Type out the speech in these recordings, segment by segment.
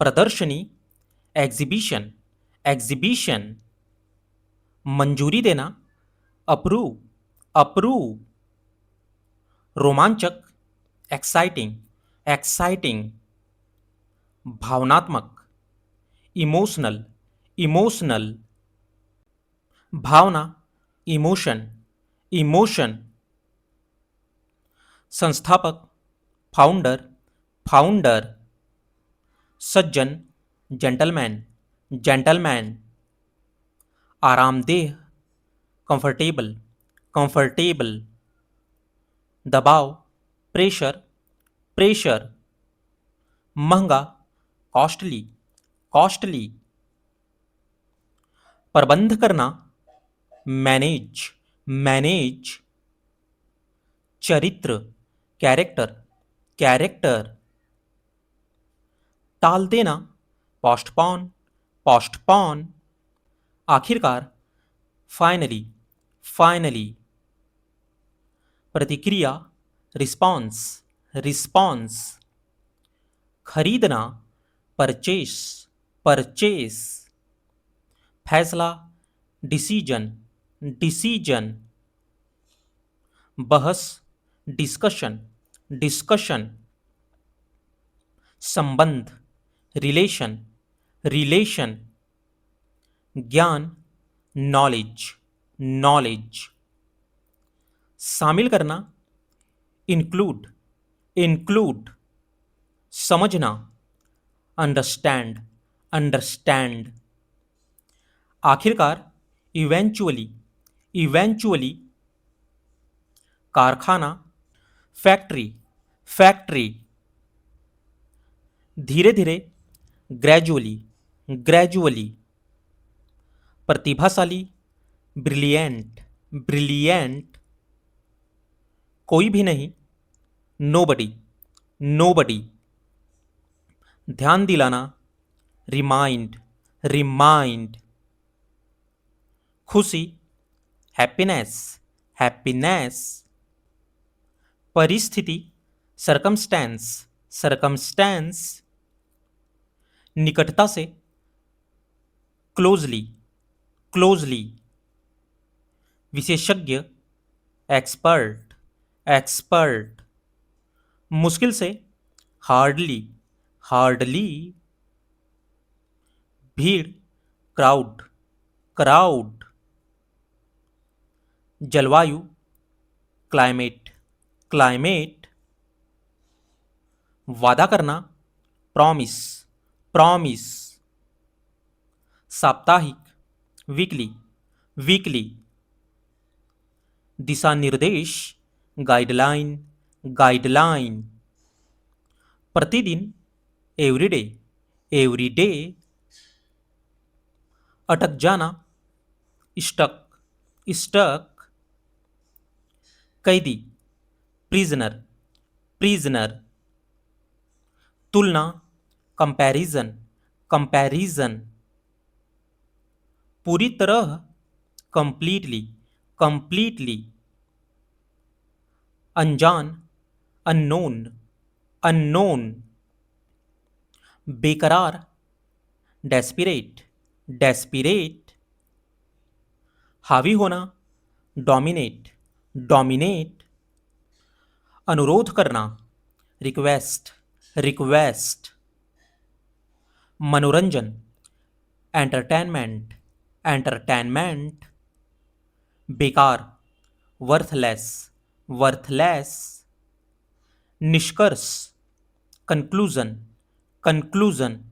प्रदर्शनी, exhibition, exhibition. मंजूरी देना, अप्रूव, अप्रूव। रोमांचक, एक्साइटिंग, एक्साइटिंग। भावनात्मक, इमोशनल, इमोशनल। भावना, इमोशन, इमोशन। संस्थापक, फाउंडर, फाउंडर। सज्जन, जेंटलमैन, जेंटलमैन। आरामदेह, कंफर्टेबल, कंफर्टेबल। दबाव, प्रेशर, प्रेशर। महंगा, कॉस्टली, कॉस्टली। प्रबंध करना, मैनेज, मैनेज। चरित्र, कैरेक्टर, कैरेक्टर। टाल देना, पोस्टपोन, पोस्टपोन। आखिरकार, फाइनली, फाइनली। प्रतिक्रिया, रिस्पॉन्स, रिस्पॉन्स। खरीदना, परचेस, परचेस। फैसला, डिसीजन, डिसीजन। बहस, डिस्कशन, डिस्कशन। संबंध, रिलेशन, रिलेशन। ज्ञान, नॉलेज, नॉलेज। शामिल करना, इंक्लूड, इंक्लूड। समझना, अंडरस्टैंड, अंडरस्टैंड। आखिरकार, इवेंचुअली, इवेंचुअली। कारखाना, फैक्ट्री, फैक्ट्री। धीरे धीरे, ग्रेजुअली, ग्रेजुअली। प्रतिभाशाली, ब्रिलियंट, ब्रिलियंट। कोई भी नहीं, नोबडी, नोबडी। ध्यान दिलाना, रिमाइंड, रिमाइंड। खुशी, हैप्पीनेस, हैप्पीनेस। परिस्थिति, सरकमस्टेंस, सरकमस्टेंस। निकटता से, क्लोजली, क्लोजली। विशेषज्ञ, एक्सपर्ट, एक्सपर्ट। मुश्किल से, हार्डली, हार्डली। भीड़, क्राउड, क्राउड। जलवायु, क्लाइमेट, क्लाइमेट। वादा करना, प्रॉमिस, प्रॉमिस। साप्ताहिक, वीकली, वीकली। दिशा निर्देश, गाइडलाइन, गाइडलाइन। प्रतिदिन, एवरीडे, एवरीडे। अटक जाना, स्टक, स्टक। कैदी, प्रिजनर, प्रिजनर। तुलना, कंपैरिजन, कंपैरिजन। पूरी तरह, कंप्लीटली, कंप्लीटली। अनजान, अननोन, अननोन। बेकरार, डेस्पिरेट, डेस्पिरेट। हावी होना, डोमिनेट, डोमिनेट। अनुरोध करना, रिक्वेस्ट, रिक्वेस्ट। मनोरंजन, एंटरटेनमेंट, एंटरटेनमेंट। बेकार, वर्थलेस, वर्थलेस। निष्कर्ष, कंक्लूजन, कंक्लूजन।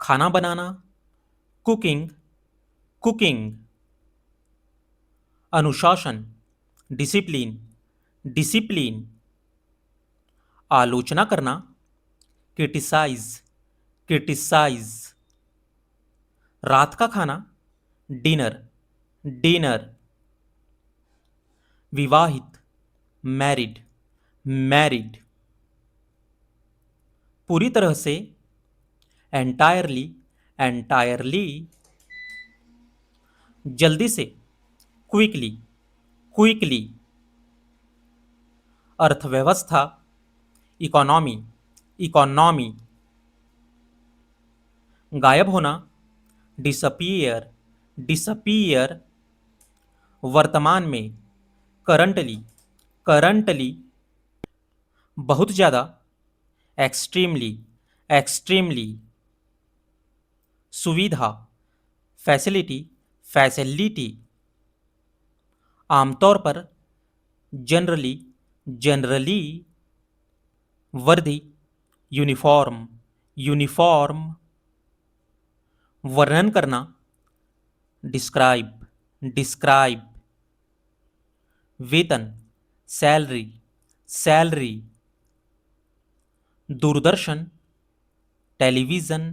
खाना बनाना, कुकिंग, कुकिंग। अनुशासन, डिसिप्लिन, डिसिप्लिन। आलोचना करना, क्रिटिसाइज, क्रिटिसाइज। रात का खाना, डिनर, डिनर। विवाहित, मैरिड, मैरिड। पूरी तरह से, एंटायरली, एंटायरली। जल्दी से, क्विकली, क्विकली। अर्थव्यवस्था, इकोनॉमी, इकोनॉमी। गायब होना, डिसअपियर, डिसअपियर। वर्तमान में, करंटली, करंटली। बहुत ज़्यादा, एक्सट्रीमली, एक्सट्रीमली। सुविधा, फैसिलिटी, फैसिलिटी। आमतौर पर, जनरली, जनरली। वर्दी, यूनिफॉर्म, यूनिफॉर्म। वर्णन करना, डिस्क्राइब, डिस्क्राइब। वेतन, salary, salary. Doordarshan, television,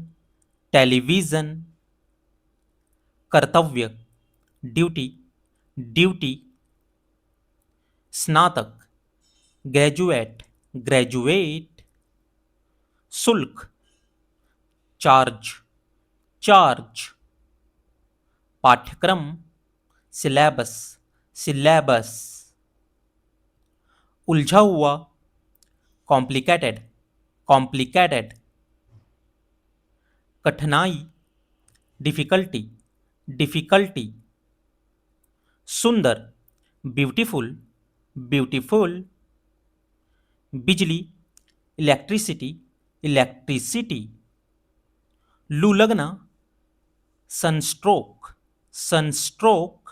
television. कर्तव्य, ड्यूटी, ड्यूटी। स्नातक, ग्रेजुएट, ग्रेजुएट। शुल्क, चार्ज, चार्ज। पाठ्यक्रम, सिलेबस, सिलेबस। उलझा हुआ, कॉम्प्लिकेटेड, कॉम्प्लिकेटेड। कठिनाई, डिफ़िकल्टी, डिफ़िकल्टी। सुंदर, ब्यूटीफुल, ब्यूटीफुल। बिजली, इलेक्ट्रिसिटी, इलेक्ट्रिसिटी। लू लगना, सनस्ट्रोक, सनस्ट्रोक।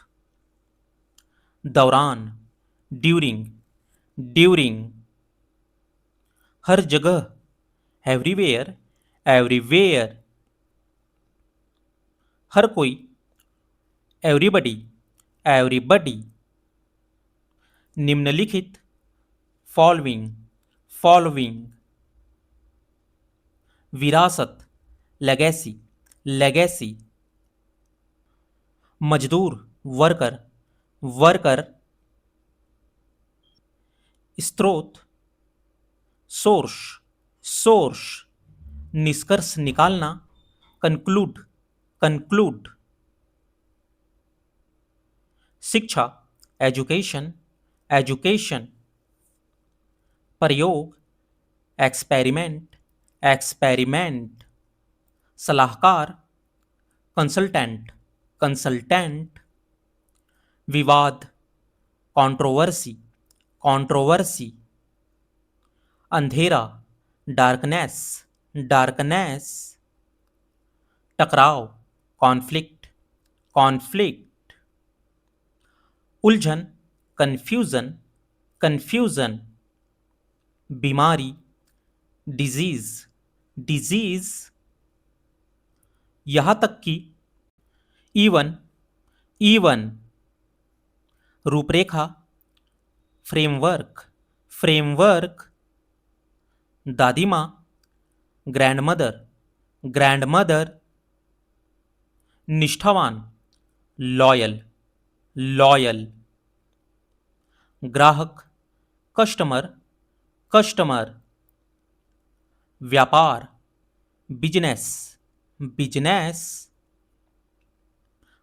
दौरान, ड्यूरिंग, ड्यूरिंग। हर जगह, एवरीवेयर, एवरीवेयर। हर कोई, एवरीबडी, एवरीबडी। निम्नलिखित, फॉलोइंग, फॉलोइंग। विरासत, लेगेसी, लेगेसी। मजदूर, वर्कर, वर्कर। स्रोत, सोर्स, सोर्स। निष्कर्ष निकालना, कंक्लूड, कंक्लूड। शिक्षा, एजुकेशन, एजुकेशन। प्रयोग, एक्सपेरिमेंट, एक्सपेरिमेंट। सलाहकार, कंसल्टेंट, कंसल्टेंट। विवाद, कंट्रोवर्सी, कंट्रोवर्सी। अंधेरा, डार्कनेस, डार्कनेस। टकराव, कॉन्फ्लिक्ट, कॉन्फ्लिक्ट। उलझन, कन्फ्यूजन, कन्फ्यूजन। बीमारी, डिजीज, डिजीज। यहाँ तक कि, इवन, इवन। रूपरेखा, फ्रेमवर्क, फ्रेमवर्क। दादी माँ, ग्रैंडमदर, ग्रैंडमदर। निष्ठावान, लॉयल, लॉयल। ग्राहक, कस्टमर, कस्टमर। व्यापार, बिजनेस, बिजनेस।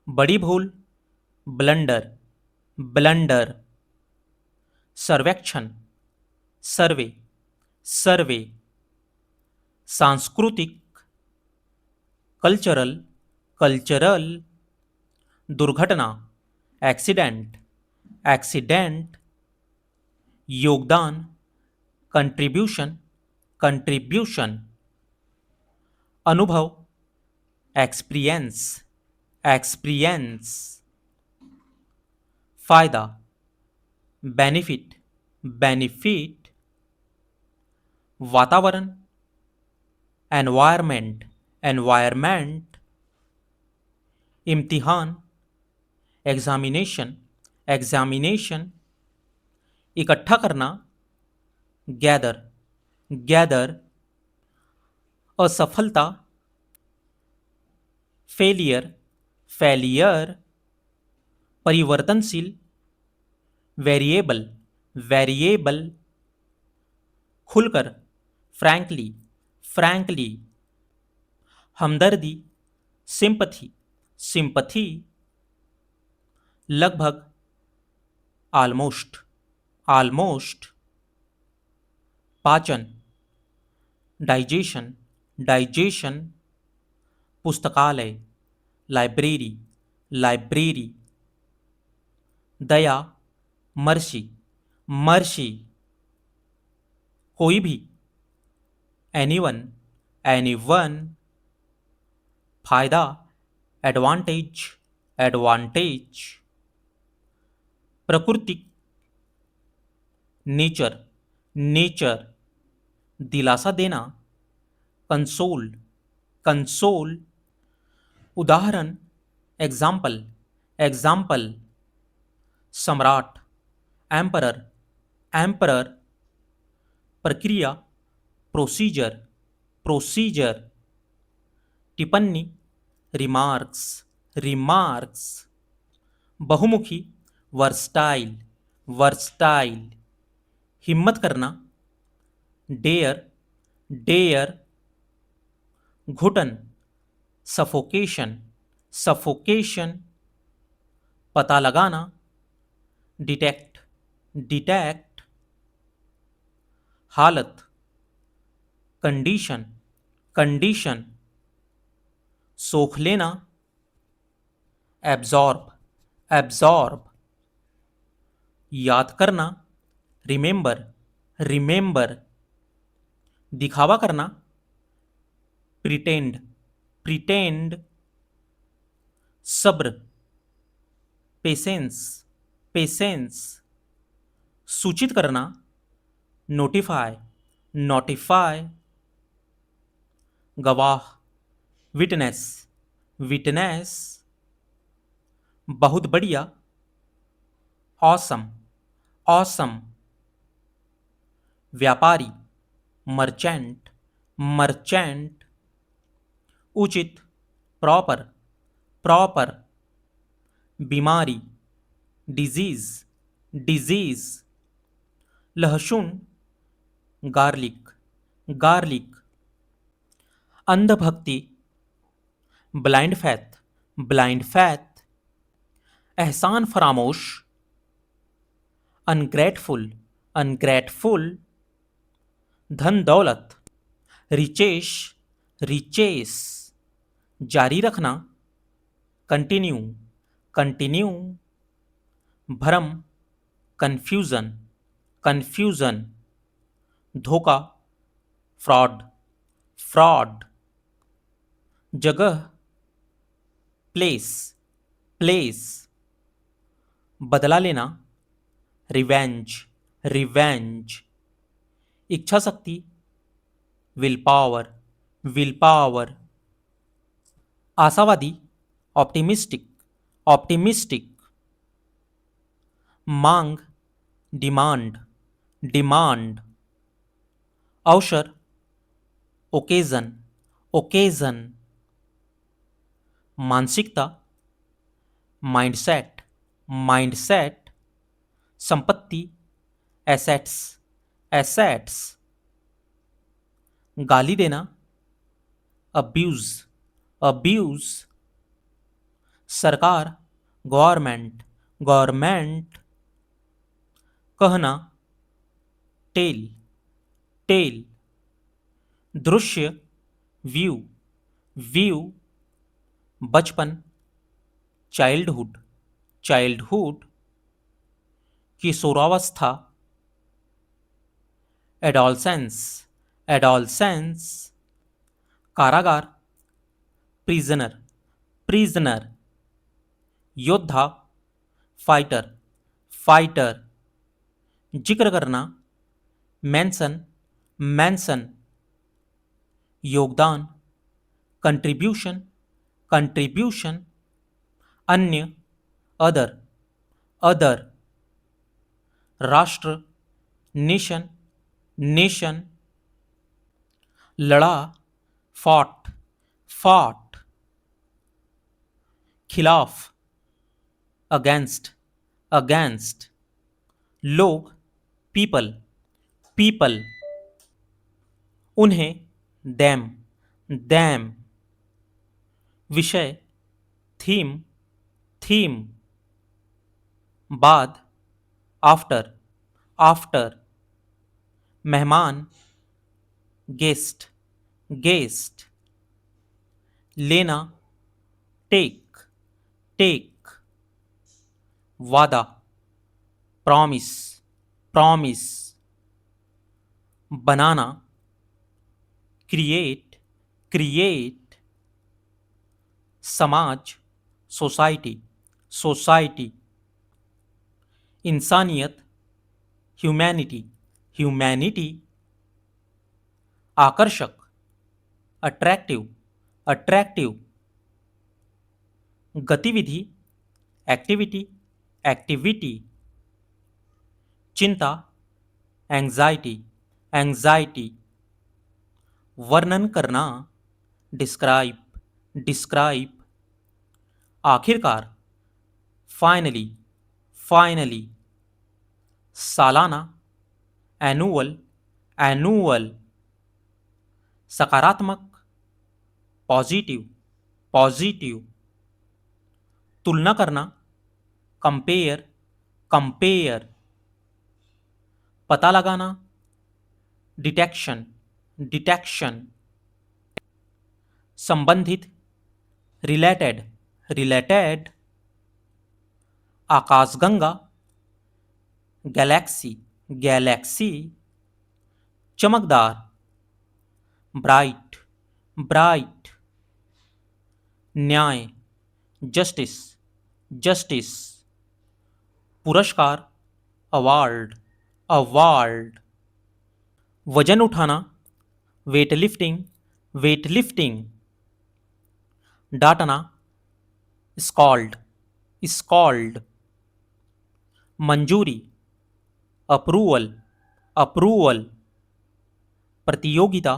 बड़ी भूल, ब्लंडर, ब्लंडर। सर्वेक्षण, सर्वे, सर्वे। सांस्कृतिक, कल्चरल, कल्चरल। दुर्घटना, एक्सीडेंट, एक्सीडेंट। योगदान, कंट्रीब्यूशन, कंट्रीब्यूशन। अनुभव, एक्सपीरियंस, एक्सपीरियंस। फायदा, बेनिफिट, बेनिफिट। वातावरण, एनवायरमेंट, एनवायरमेंट। इम्तिहान, एग्जामिनेशन, एग्जामिनेशन। इकट्ठा करना, गैदर, गैदर। असफलता, फेलियर, फेलियर। परिवर्तनशील, वेरिएबल, वेरिएबल। खुलकर, फ्रैंकली, फ्रैंकली। हमदर्दी, सिंपथी, सिंपथी। लगभग, ऑलमोस्ट, ऑलमोस्ट। पाचन, डाइजेशन, डाइजेशन। पुस्तकालय, लाइब्रेरी, लाइब्रेरी। दया, मर्सी, मर्सी। कोई भी, एनीवन, एनीवन। फायदा, एडवांटेज, एडवांटेज। प्रकृति, नेचर, नेचर। दिलासा देना, कंसोल, कंसोल। उदाहरण, एग्जाम्पल, एग्जाम्पल। सम्राट, एम्परर, एम्परर। प्रक्रिया, प्रोसीजर, प्रोसीजर। टिप्पणी, रिमार्क्स, रिमार्क्स। बहुमुखी, वर्सटाइल, वर्सटाइल। हिम्मत करना, डेयर, डेयर। घुटन, सफोकेशन, सफोकेशन। पता लगाना, डिटेक्ट, डिटेक्ट। हालत, कंडीशन, कंडीशन। सोख लेना, एब्जॉर्ब, एब्जॉर्ब। याद करना, रिमेंबर, रिमेंबर। दिखावा करना, प्रिटेंड, प्रिटेंड। सब्र, पेशेंस, पेशेंस। सूचित करना, नोटिफाई, नोटिफाई। गवाह, विटनेस, विटनेस। बहुत बढ़िया, ऑसम, ऑसम। व्यापारी, मर्चेंट, मर्चेंट। उचित, प्रॉपर, प्रॉपर। बीमारी, डिजीज, डिजीज। लहसुन, गार्लिक, गार्लिक। अंधभक्ति, ब्लाइंड फैथ, ब्लाइंड फैथ। एहसान फरामोश, अनग्रेटफुल, अनग्रेटफुल। धन दौलत, रिचेश, रिचेस। जारी रखना, कंटिन्यू, कंटिन्यू। भ्रम, कंफ्यूजन, कंफ्यूजन। धोखा, फ्रॉड, फ्रॉड। जगह, प्लेस, प्लेस। बदला लेना, रिवेंज, रिवेंज। इच्छा शक्ति, विल पावर, विल पावर। आशावादी, ऑप्टिमिस्टिक, ऑप्टिमिस्टिक। मांग, डिमांड, डिमांड। अवसर, ओकेजन, ओकेजन। मानसिकता, माइंडसेट, माइंडसेट। संपत्ति, एसेट्स, एसेट्स। गाली देना, अब्यूज, अब्यूज। सरकार, गवर्नमेंट, गवर्नमेंट। कहना, टेल, टेल। दृश्य, व्यू, व्यू। बचपन, चाइल्डहुड, चाइल्डहुड। किशोरावस्था, एडोलसेंस, एडोलसेंस। कारागार, प्रिजनर, प्रिजनर। योद्धा, फाइटर, फाइटर। जिक्र करना, मेंशन, मेंशन। योगदान, कंट्रीब्यूशन, कंट्रीब्यूशन। अन्य, अदर, अदर। राष्ट्र, नेशन, नेशन। लड़ा, फॉट, फॉट। खिलाफ, अगेंस्ट, अगेंस्ट। लोग, पीपल, पीपल। उन्हें, दैम, दैम। विषय, थीम, थीम। बाद, आफ्टर, आफ्टर। मेहमान, गेस्ट, गेस्ट। लेना, टेक, टेक, वादा, प्रॉमिस, प्रॉमिस, बनाना, क्रिएट, क्रिएट, समाज, सोसाइटी, सोसाइटी, इंसानियत, ह्यूमैनिटी, ह्यूमैनिटी, आकर्षक, अट्रैक्टिव, अट्रैक्टिव, गतिविधि, एक्टिविटी, एक्टिविटी, चिंता, एंजाइटी, एंजाइटी, वर्णन करना, डिस्क्राइब, डिस्क्राइब, आखिरकार, फाइनली, फाइनली, सालाना, एनुअल, एनुअल, सकारात्मक, पॉजिटिव, पॉजिटिव, तुलना करना, कंपेयर, कंपेयर, पता लगाना, डिटेक्शन, डिटेक्शन, संबंधित, रिलेटेड, रिलेटेड, आकाशगंगा, गैलेक्सी, गैलेक्सी, चमकदार, ब्राइट, ब्राइट, न्याय, जस्टिस, जस्टिस, पुरस्कार, अवार्ड, अवार्ड, वजन उठाना, वेट लिफ्टिंग, वेट लिफ्टिंग, डांटना, स्कॉल्ड, स्कॉल्ड, मंजूरी, अप्रूवल, अप्रूवल, प्रतियोगिता,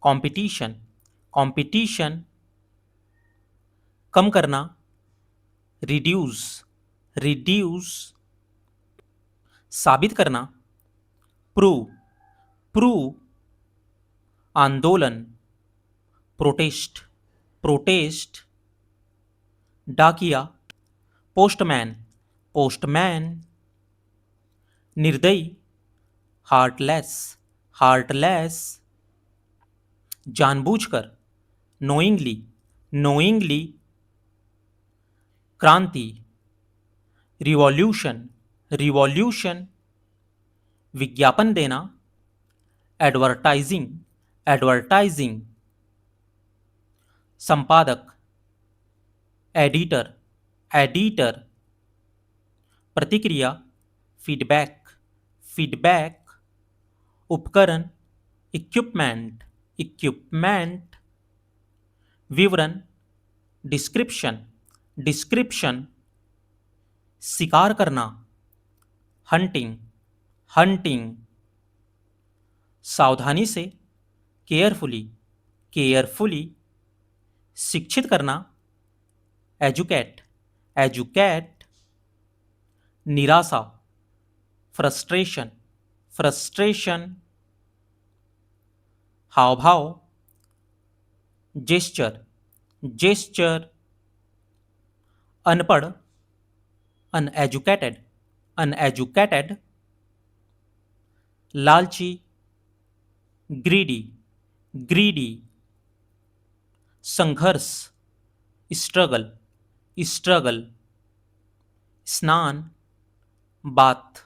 कंपटीशन, कंपटीशन, कम करना, रिड्यूस, रिड्यूस, साबित करना, प्रूव, प्रूव, आंदोलन, प्रोटेस्ट, प्रोटेस्ट, डाकिया, पोस्टमैन, पोस्टमैन, निर्दयी, हार्टलेस, हार्टलेस, जानबूझकर, नोइंगली, नोइंगली, क्रांति, रिवॉल्यूशन, रिवॉल्यूशन, विज्ञापन देना, एडवर्टाइजिंग, एडवर्टाइजिंग, संपादक, एडिटर, एडिटर, प्रतिक्रिया, फीडबैक, फीडबैक, उपकरण, इक्विपमेंट, इक्विपमेंट, विवरण, डिस्क्रिप्शन, डिस्क्रिप्शन, शिकार करना, हंटिंग, हंटिंग, सावधानी से, केयरफुली, केयरफुली, शिक्षित करना, एजुकेट, एजुकेट, निराशा, फ्रस्ट्रेशन, फ्रस्ट्रेशन, हाव भाव, जेस्चर, जेस्चर, अनपढ़, अनएजुकेटेड, अनएजुकेटेड, लालची, ग्रीडी, ग्रीडी, संघर्ष, स्ट्रगल, स्ट्रगल, स्नान, बाथ,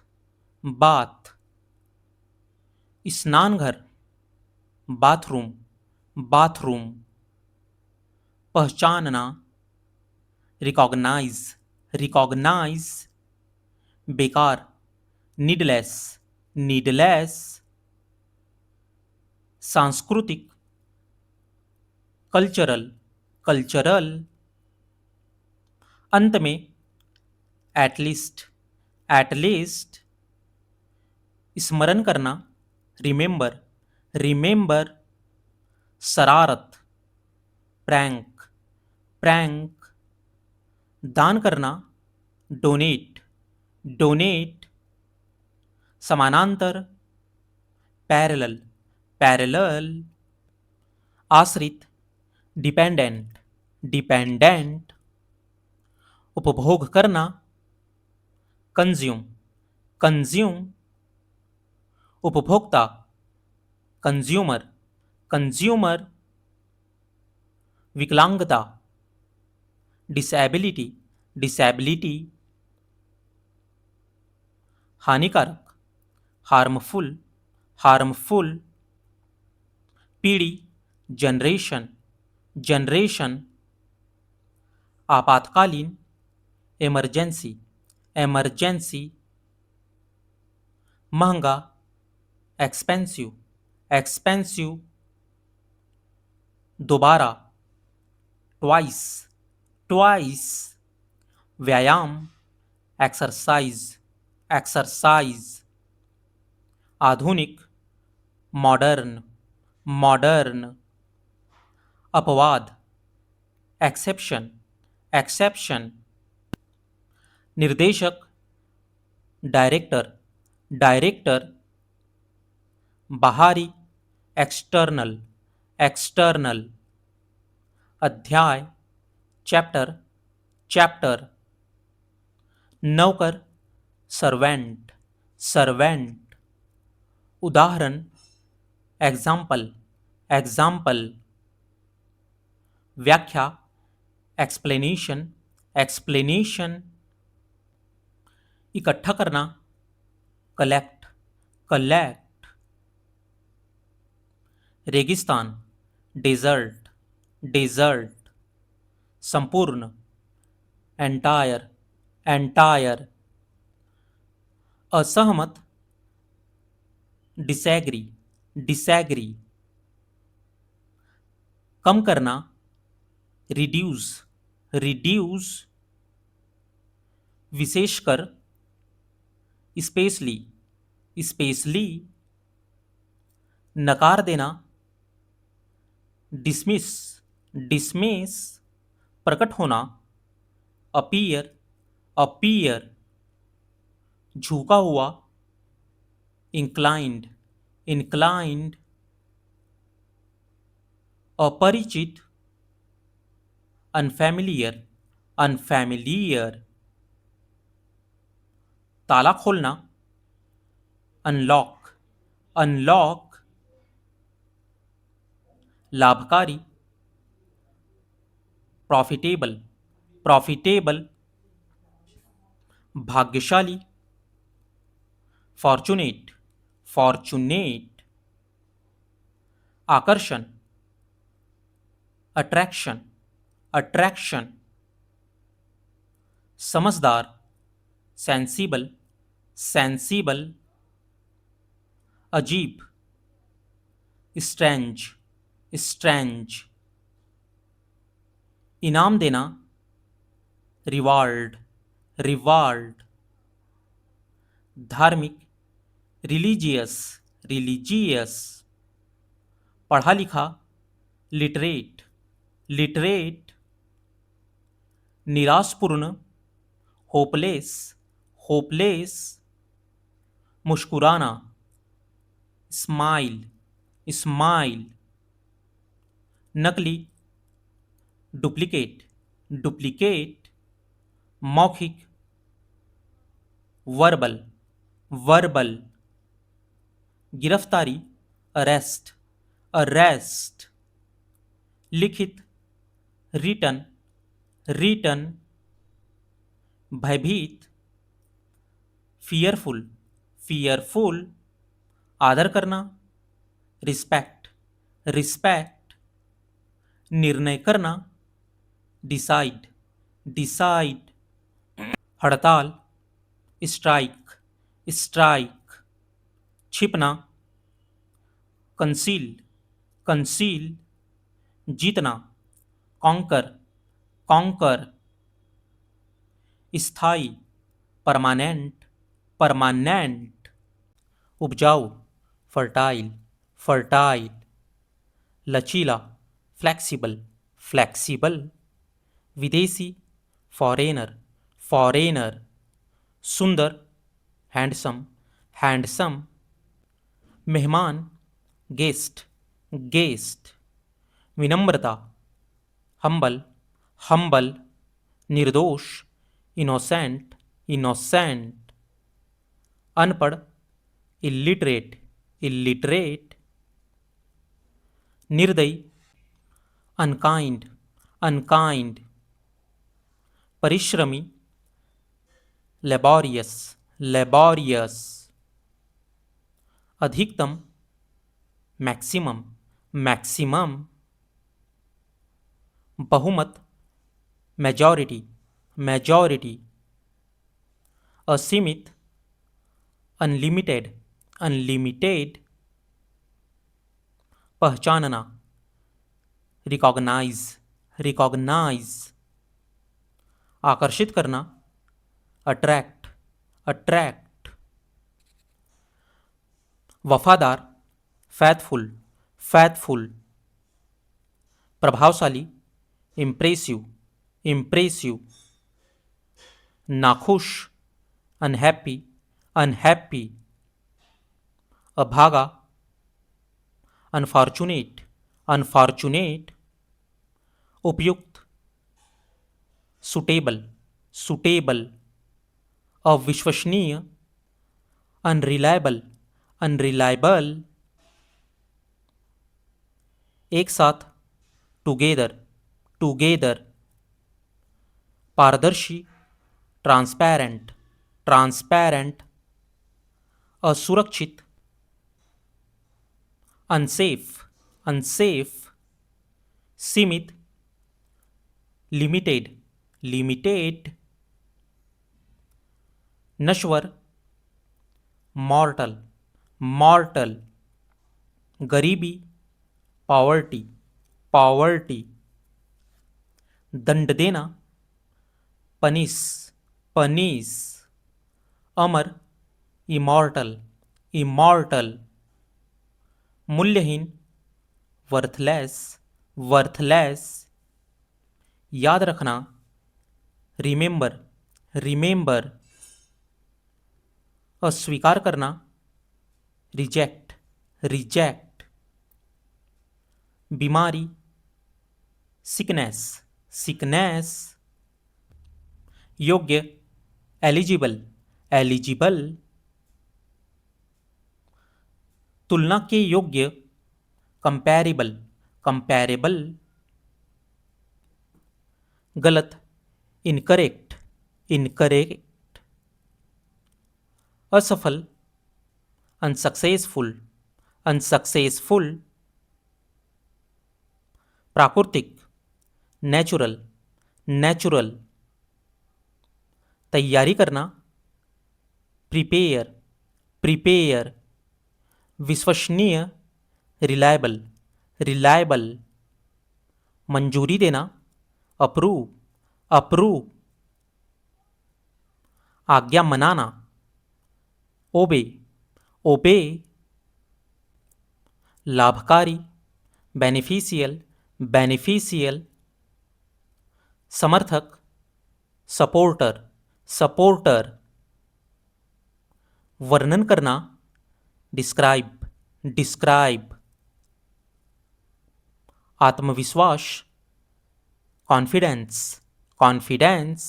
बाथ, स्नानघर, बाथरूम, बाथरूम, पहचानना, रिकॉग्नाइज, रिकॉग्नाइज, बेकार, नीडलेस, नीडलेस, सांस्कृतिक, कल्चरल, कल्चरल, अंत में, एटलीस्ट, एटलीस्ट, स्मरण करना, रिमेंबर, रिमेंबर, शरारत, प्रैंक, प्रैंक, दान करना, डोनेट, डोनेट, समानांतर, पैरेलल, पैरेलल, आश्रित, डिपेंडेंट, डिपेंडेंट, उपभोग करना, कंज्यूम, कंज्यूम, उपभोक्ता, कंज्यूमर, कंज्यूमर, विकलांगता, डिसएबिलिटी, डिसएबिलिटी, हानिकारक, हार्मफुल, हार्मफुल, पीढ़ी, जनरेशन, जनरेशन, आपातकालीन, इमरजेंसी, इमरजेंसी, महंगा, एक्सपेंसिव, एक्सपेंसिव, दोबारा, ट्वाइस, ट्वाइस, व्यायाम, एक्सरसाइज, एक्सरसाइज, आधुनिक, मॉडर्न, मॉडर्न, अपवाद, एक्सेप्शन, एक्सेप्शन, निर्देशक, डायरेक्टर, डायरेक्टर, बाहरी, एक्सटर्नल, एक्सटर्नल, अध्याय, चैप्टर, चैप्टर, नौकर, सर्वेंट, सर्वेंट, उदाहरण, एग्जाम्पल, एग्जाम्पल, व्याख्या, एक्सप्लेनेशन, एक्सप्लेनेशन, इकट्ठा करना, कलेक्ट, कलेक्ट, रेगिस्तान, डेजर्ट, डेजर्ट, संपूर्ण, एंटायर, एंटायर, असहमत, डिसएग्री, डिसएग्री, कम करना, रिड्यूस, रिड्यूस, विशेषकर, स्पेशली, स्पेशली, नकार देना, डिसमिस, डिसमिस, प्रकट होना, अपीयर, अपीयर, झुका हुआ, इंक्लाइंड, इंक्लाइंड, अपरिचित, अनफैमिलियर, अनफैमिलियर, ताला खोलना, अनलॉक, अनलॉक, लाभकारी, प्रॉफिटेबल, प्रॉफिटेबल, भाग्यशाली, फॉर्चुनेट, फॉर्चुनेट, आकर्षण, अट्रैक्शन, अट्रैक्शन, समझदार, सेंसिबल, सेंसिबल, अजीब, स्ट्रेंज, स्ट्रेंज, इनाम देना, रिवार्ड, रिवार्ड, धार्मिक, रिलीजियस, रिलीजियस, पढ़ा लिखा, लिटरेट, लिटरेट, निराशपूर्ण, होपलेस, होपलेस, मुस्कुराना, स्माइल, स्माइल, नकली, डुप्लीकेट, डुप्लीकेट, मौखिक, वर्बल, वर्बल, गिरफ्तारी, अरेस्ट, अरेस्ट, लिखित, रिटन, रिटन, भयभीत, फियरफुल, फियरफुल, आदर करना, रिस्पेक्ट, रिस्पेक्ट, निर्णय करना, डिसाइड, डिसाइड, हड़ताल, स्ट्राइक, स्ट्राइक, छिपना, कंसील, कंसील, जीतना, कॉन्कर, कॉन्कर, स्थायी, परमानेंट, परमानेंट, उपजाऊ, फर्टाइल, फर्टाइल, लचीला, फ्लेक्सिबल, फ्लेक्सिबल, विदेशी, फॉरेनर, फॉरेनर, सुंदर, हैंडसम, हैंडसम, मेहमान, गेस्ट, गेस्ट, विनम्रता, हम्बल, हम्बल, निर्दोष, इनोसेंट, इनोसेंट, अनपढ़, इलिटरेट, इलिटरेट, निर्दयी, अनकाइंड, अनकाइंड, परिश्रमी, लेबोरियस, लेबोरियस, अधिकतम, मैक्सिमम, मैक्सिमम, बहुमत, मेजॉरिटी, मेजॉरिटी, असीमित, अनलिमिटेड, अनलिमिटेड, पहचानना, रिकॉग्नाइज, रिकॉग्नाइज, आकर्षित करना, अट्रैक्ट, अट्रैक्ट, वफादार, फैथफुल, फैथफुल, प्रभावशाली, इम्प्रेसिव, इम्प्रेसिव, नाखुश, अनहैप्पी, अनहैप्पी, अभागा, अनफॉर्चुनेट, अनफॉर्चुनेट, उपयुक्त, सुटेबल, सुटेबल, अविश्वसनीय, अनरिलायबल, अनरिलायबल, एक साथ, टुगेदर, टुगेदर, पारदर्शी, ट्रांसपेरेंट, ट्रांसपेरेंट, असुरक्षित, अनसेफ, अनसेफ, सीमित, लिमिटेड, लिमिटेड, नश्वर, मॉर्टल, मॉर्टल, गरीबी, पॉवर्टी, पॉवर्टी, दंड देना, पनिश, पनिश, अमर, इमॉर्टल, इमॉर्टल, मूल्यहीन, वर्थलेस, वर्थलेस, याद रखना, रिमेंबर, रिमेंबर, अस्वीकार करना, रिजेक्ट, रिजेक्ट, बीमारी, सिकनेस, सिकनेस, योग्य, एलिजिबल, एलिजिबल, तुलना के योग्य, कंपैरेबल, कंपैरेबल, गलत, इनकरेक्ट, इनकरेक्ट, असफल, अनसक्सेसफुल, अनसक्सेसफुल, प्राकृतिक, नेचुरल, नेचुरल, तैयारी करना, प्रिपेयर, प्रिपेयर, विश्वसनीय, रिलायबल, रिलायबल, मंजूरी देना, अप्रूव, अप्रूव, आज्ञा मनाना, ओबे, ओबे, लाभकारी, बेनिफिशियल, बेनिफिशियल, समर्थक, सपोर्टर, सपोर्टर, वर्णन करना, डिस्क्राइब, डिस्क्राइब, आत्मविश्वास, कॉन्फिडेंस, कॉन्फिडेंस,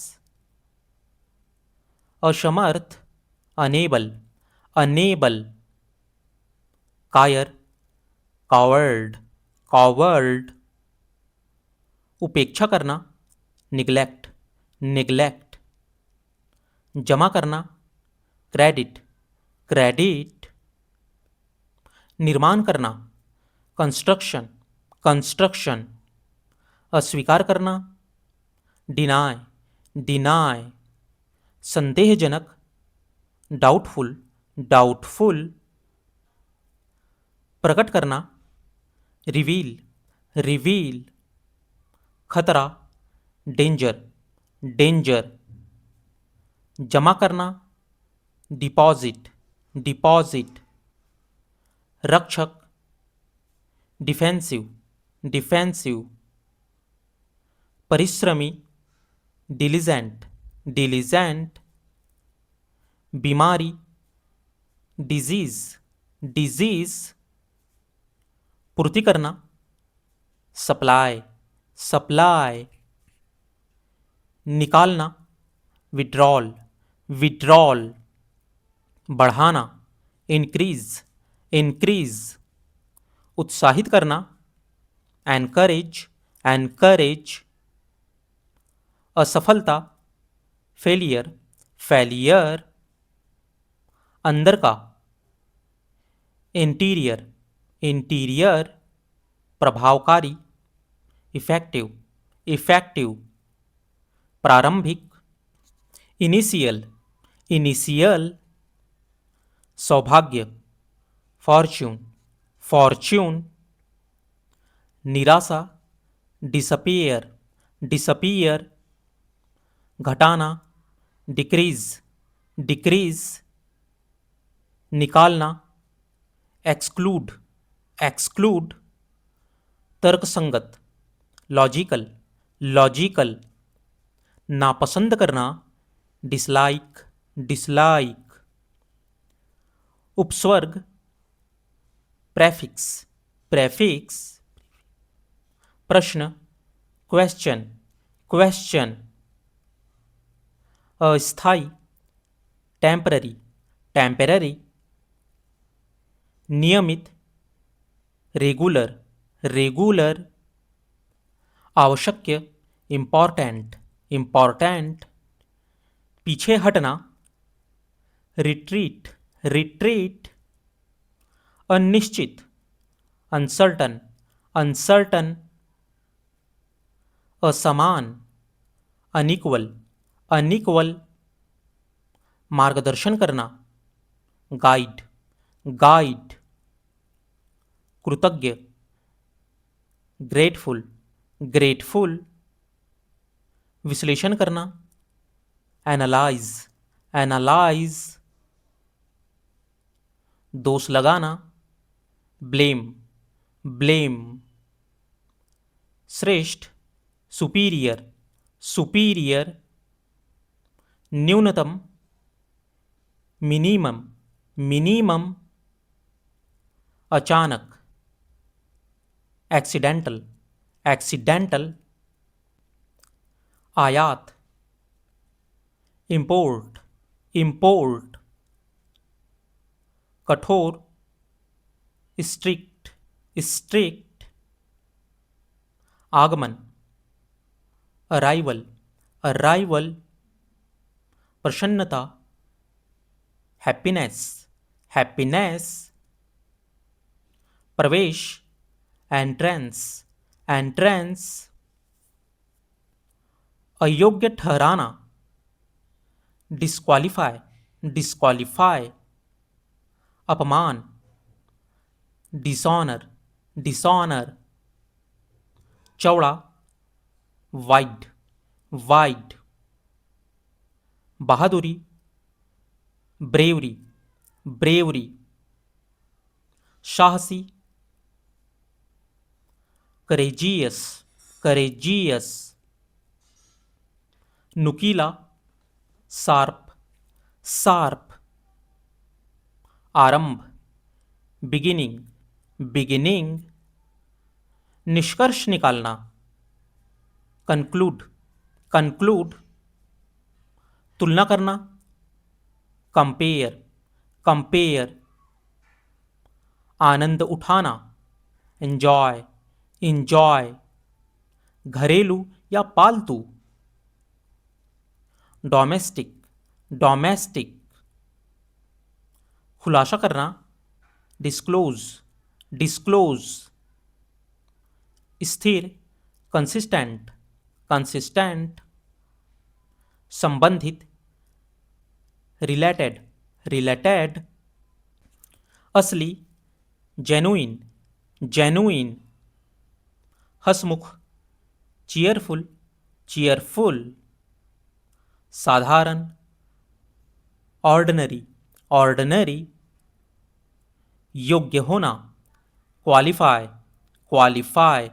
असमर्थ, अनेबल, अनेबल, कायर, कॉवर्ड, कॉवर्ड, उपेक्षा करना, निग्लेक्ट, निग्लेक्ट, जमा करना, क्रेडिट, क्रेडिट, निर्माण करना, कंस्ट्रक्शन, कंस्ट्रक्शन, अस्वीकार करना, डिनाय, डिनाय, संदेहजनक, डाउटफुल, डाउटफुल, प्रकट करना, रिवील, रिवील, खतरा, डेंजर, डेंजर, जमा करना, डिपॉजिट, डिपॉजिट, रक्षक, डिफेंसिव, डिफेंसिव, परिश्रमी, डिलीजेंट, डिलीजेंट, बीमारी, डिजीज, डिजीज, पूर्ति करना, सप्लाई, सप्लाई, निकालना, विड्रॉल, विड्रॉल, बढ़ाना, इंक्रीज, इंक्रीज, उत्साहित करना, एनकरेज, एनकरेज, असफलता, फेलियर, फेलियर, अंदर का, इंटीरियर, इंटीरियर, प्रभावकारी, इफेक्टिव, इफेक्टिव, प्रारंभिक, इनिशियल, इनिशियल, सौभाग्य, फॉर्च्यून, फॉर्च्यून, निराशा, डिसपियर, डिसपियर, घटाना, डिक्रीज, डिक्रीज, निकालना, एक्सक्लूड, एक्सक्लूड, तर्कसंगत, लॉजिकल, लॉजिकल, नापसंद करना, डिसलाइक, डिसलाइक, उपस्वर्ग, प्रेफिक्स, प्रेफिक्स, प्रश्न, क्वेश्चन, क्वेश्चन, अस्थाई, टेम्पररी, टेम्पररी, नियमित, रेगुलर, रेगुलर, आवश्यक, इम्पॉर्टेंट, इम्पॉर्टेंट, पीछे हटना, रिट्रीट, रिट्रीट, अनिश्चित, अनसर्टन, अनसर्टन, असमान, अनइक्वल, अनइक्वल, मार्गदर्शन करना, गाइड, गाइड, कृतज्ञ, ग्रेटफुल, ग्रेटफुल, विश्लेषण करना, एनालाइज, एनालाइज, दोष लगाना, ब्लेम, ब्लेम, श्रेष्ठ, सुपीरियर, सुपीरियर, न्यूनतम, मिनिमम, मिनिमम, अचानक, एक्सीडेंटल, एक्सीडेंटल, आयात, इंपोर्ट, इंपोर्ट, कठोर, स्ट्रिक्ट, स्ट्रिक्ट, आगमन, अराइवल, अराइवल, प्रसन्नता, हैप्पीनेस, हैप्पीनेस, प्रवेश, एंट्रेंस, एंट्रेंस, अयोग्य ठहराना, डिस्क्वालीफाई, डिस्क्वालीफाई, अपमान, डिसऑनर, डिसऑनर, चौड़ा, वाइड, वाइड, बहादुरी, ब्रेवरी, ब्रेवरी, साहसी, करेजियस, करेजियस, नुकीला, शार्प, शार्प, आरंभ, बिगिनिंग, बिगिनिंग, निष्कर्ष निकालना, कंक्लूड, कंक्लूड, तुलना करना, कंपेयर, कंपेयर, आनंद उठाना, एंजॉय, इंजॉय, घरेलू या पालतू, डोमेस्टिक, डोमेस्टिक, खुलासा करना, डिस्क्लोज, डिस्क्लोज, स्थिर, कंसिस्टेंट, कंसिस्टेंट, संबंधित, रिलेटेड, रिलेटेड, असली, जेनुइन, जेनुइन, हसमुख, चीयरफुल, चीयरफुल, साधारण, ऑर्डिनरी, ऑर्डिनरी, योग्य होना, क्वालिफाई, क्वालिफाई,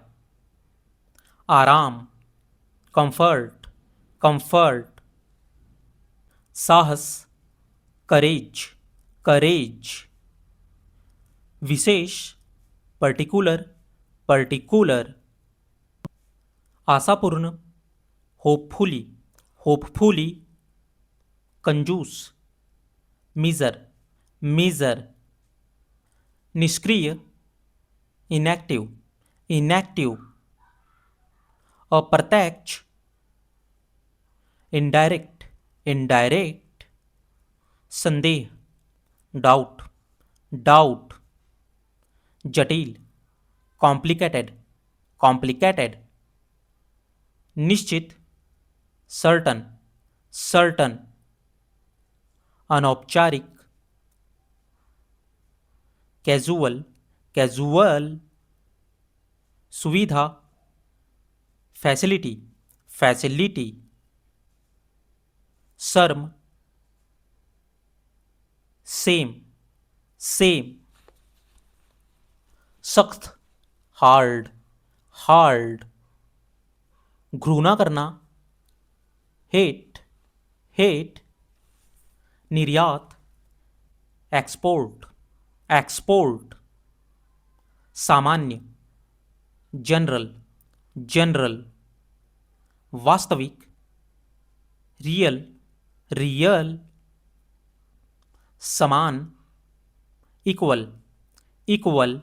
आराम, कंफर्ट, कंफर्ट, साहस, करेज, करेज, विशेष, particular, particular, Ashapurna, hopefully, hopefully, कंजूस, मीजर, मीजर, निष्क्रिय, इनएक्टिव, इनएक्टिव, अप्रत्यक्ष, इनडायरेक्ट, इनडायरेक्ट, संदेह, डाउट, डाउट, जटिल, कॉम्प्लिकेटेड, कॉम्प्लिकेटेड, निश्चित, सर्टन, सर्टन, अनौपचारिक, कैजुअल, कैजुअल, सुविधा, फैसिलिटी, फैसिलिटी, शर्म, सेम, सेम, सख्त, हार्ड, हार्ड, घृणा करना, हेट, हेट, निर्यात, एक्सपोर्ट, एक्सपोर्ट, सामान्य, जनरल, जनरल, वास्तविक, रियल, रियल, समान, इक्वल, इक्वल,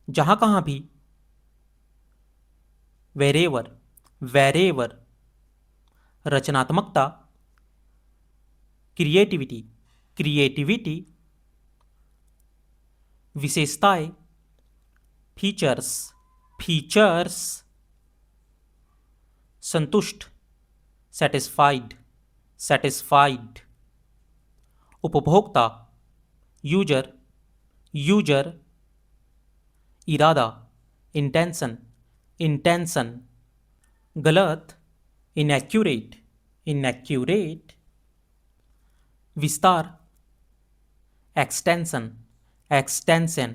जहां कहां भी, वेरेवर, वेरेवर, रचनात्मकता, क्रिएटिविटी, क्रिएटिविटी, विशेषताएं, फीचर्स, फीचर्स, संतुष्ट, सेटिस्फाइड, सेटिस्फाइड, उपभोक्ता, यूजर, यूजर, इरादा, इंटेंशन, इंटेंशन, गलत, इनएक्यूरेट, इनएक्यूरेट, विस्तार, एक्सटेंशन, एक्सटेंशन,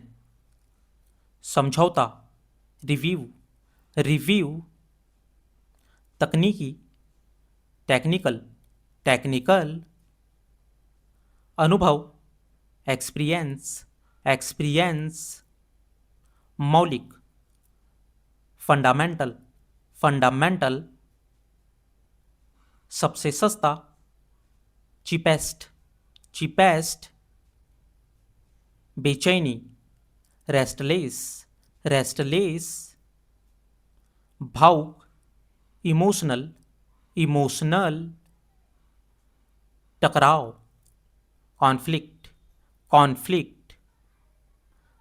समझौता, रिव्यू, रिव्यू, तकनीकी, टेक्निकल, टेक्निकल, अनुभव, एक्सपीरियंस, एक्सपीरियंस, मौलिक, फंडामेंटल, फंडामेंटल, सबसे सस्ता, चीपेस्ट, चीपेस्ट, बेचैनी, रेस्टलेस, रेस्टलेस, भावुक, इमोशनल, इमोशनल, टकराव, कॉन्फ्लिक्ट, कॉन्फ्लिक्ट,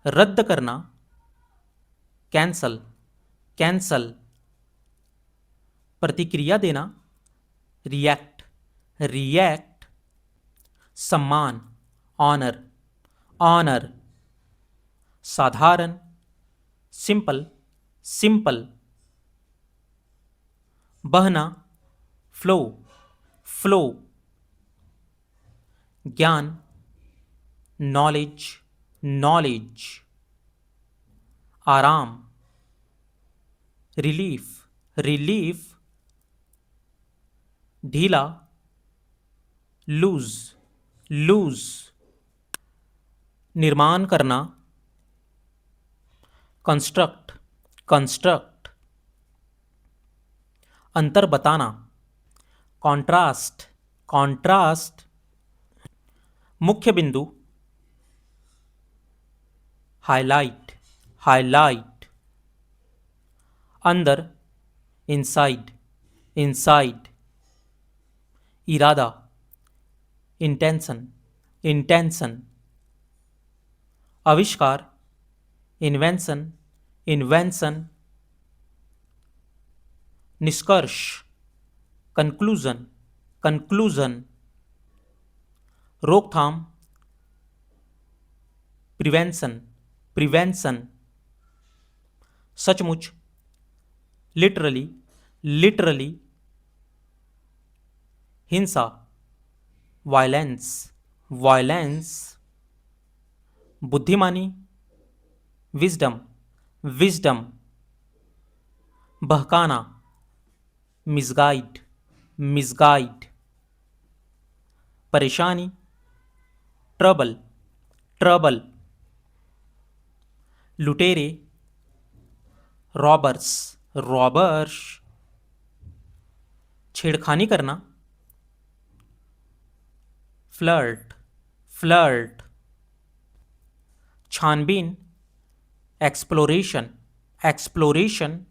रद्द करना, कैंसल, कैंसल, प्रतिक्रिया देना, रिएक्ट, रिएक्ट, सम्मान, ऑनर, ऑनर, साधारण, सिंपल, सिंपल, बहना, फ्लो, फ्लो, ज्ञान, नॉलेज, नॉलेज, आराम, रिलीफ, रिलीफ, ढीला, लूज, लूज, निर्माण करना, कंस्ट्रक्ट, कंस्ट्रक्ट, अंतर बताना, कॉन्ट्रास्ट, कॉन्ट्रास्ट, मुख्य बिंदु, हाईलाइट, हाईलाइट, अंदर, इनसाइड, इनसाइड, इरादा, इंटेंशन, इंटेंशन, आविष्कार, इन्वेंशन, इन्वेंशन, निष्कर्ष, कंक्लूजन, कंक्लूजन, रोकथाम, प्रिवेंशन, प्रिवेंशन, सचमुच, लिटरली, लिटरली, हिंसा, वायलेंस, वायलेंस, बुद्धिमानी, विजडम, विजडम, बहकाना, मिसगाइड, मिसगाइड, परेशानी, ट्रबल, ट्रबल, लुटेरे, रॉबर्स, रॉबर्स, छेड़खानी करना, फ्लर्ट, फ्लर्ट, छानबीन, एक्सप्लोरेशन, एक्सप्लोरेशन,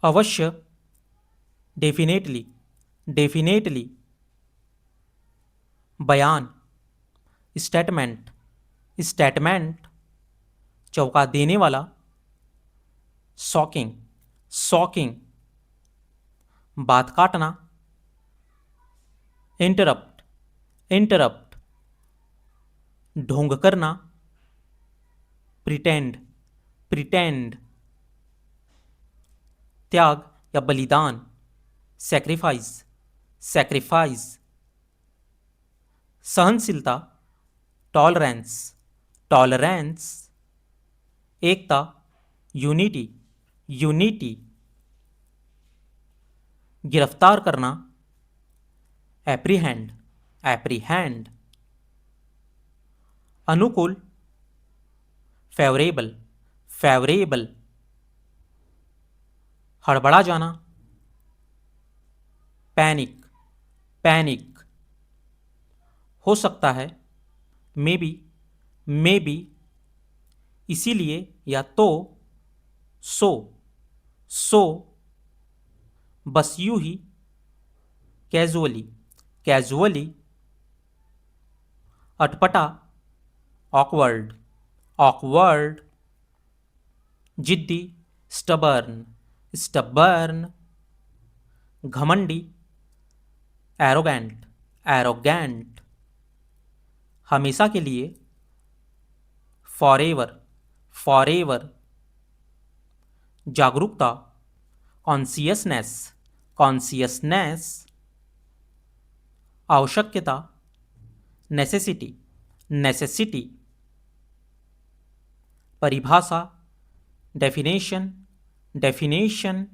अवश्य, डेफिनेटली, डेफिनेटली। बयान, स्टेटमेंट, स्टेटमेंट। चौंका देने वाला, शॉकिंग, शॉकिंग। बात काटना, इंटरप्ट, इंटरप्ट। ढोंग करना, प्रिटेंड, प्रिटेंड। त्याग या बलिदान, सैक्रिफाइस, सैक्रिफाइस। सहनशीलता, टॉलरेंस, टॉलरेंस। एकता, यूनिटी, यूनिटी। गिरफ्तार करना, एप्रीहेंड, एप्रीहेंड। अनुकूल, फेवरेबल, फेवरेबल। हड़बड़ा जाना, पैनिक, पैनिक। हो सकता है, मे बी, मे बी। इसीलिए या तो, सो, सो। बस यूं ही, कैजुअली, कैजुअली। अटपटा, ऑकवर्ड, ऑकवर्ड। जिद्दी, स्टबर्न, स्टबर्न। घमंडी, एरोगेंट, एरोगेंट। हमेशा के लिए, फॉरएवर, फॉरएवर। जागरूकता, कॉन्सियसनेस, कॉन्सियसनेस। आवश्यकता, नेसेसिटी, नेसेसिटी। परिभाषा, डेफिनेशन, डेफिनेशन।